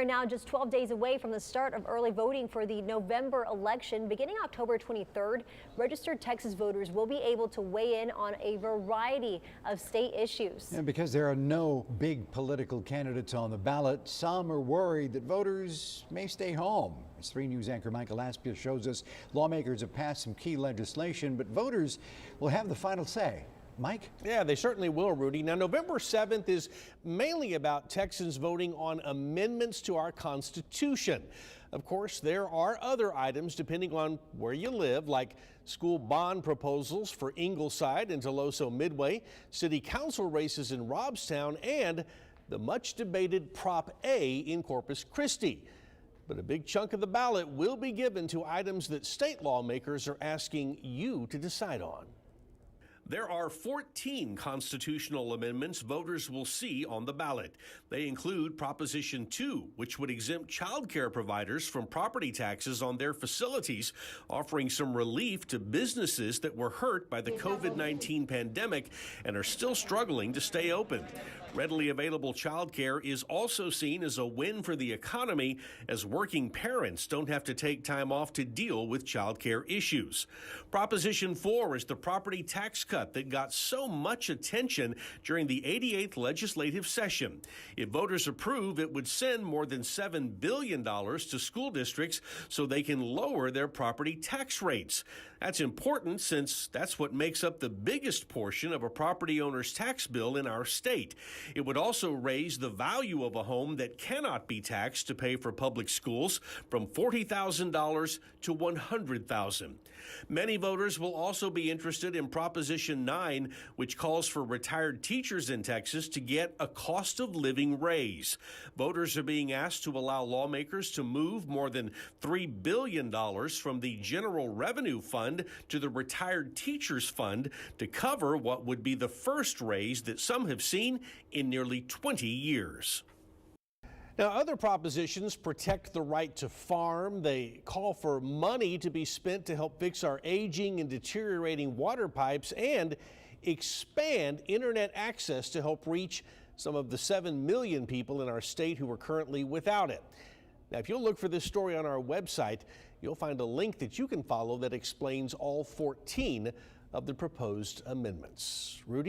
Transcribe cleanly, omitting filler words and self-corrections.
We're now just 12 days away from the start of early voting for the November election. Beginning October 23rd, registered Texas voters will be able to weigh in on a variety of state issues. And because there are no big political candidates on the ballot, some are worried that voters may stay home. As 3 News anchor Michael Aspia shows us, lawmakers have passed some key legislation, but voters will have the final say. Mike? Yeah, they certainly will, Rudy. Now, November 7th is mainly about Texans voting on amendments to our Constitution. Of course, there are other items depending on where you live, like school bond proposals for Ingleside and Deloso Midway, city council races in Robstown, and the much debated Prop A in Corpus Christi. But a big chunk of the ballot will be given to items that state lawmakers are asking you to decide on. There are 14 constitutional amendments voters will see on the ballot. They include Proposition 2, which would exempt child care providers from property taxes on their facilities, offering some relief to businesses that were hurt by the COVID-19 pandemic and are still struggling to stay open. Readily available child care is also seen as a win for the economy, as working parents don't have to take time off to deal with child care issues. Proposition 4 is the property tax cut that got so much attention during the 88th legislative session. If voters approve, it would send more than $7 billion to school districts so they can lower their property tax rates. That's important since that's what makes up the biggest portion of a property owner's tax bill in our state. It would also raise the value of a home that cannot be taxed to pay for public schools from $40,000 to $100,000. Many voters will also be interested in Proposition 9, which calls for retired teachers in Texas to get a cost of living raise. Voters are being asked to allow lawmakers to move more than $3 billion from the General Revenue Fund to the Retired Teachers Fund to cover what would be the first raise that some have seen in nearly 20 years. Now, other propositions protect the right to farm. They call for money to be spent to help fix our aging and deteriorating water pipes and expand internet access to help reach some of the 7 million people in our state who are currently without it. Now, if you'll look for this story on our website, you'll find a link that you can follow that explains all 14 of the proposed amendments. Rudy?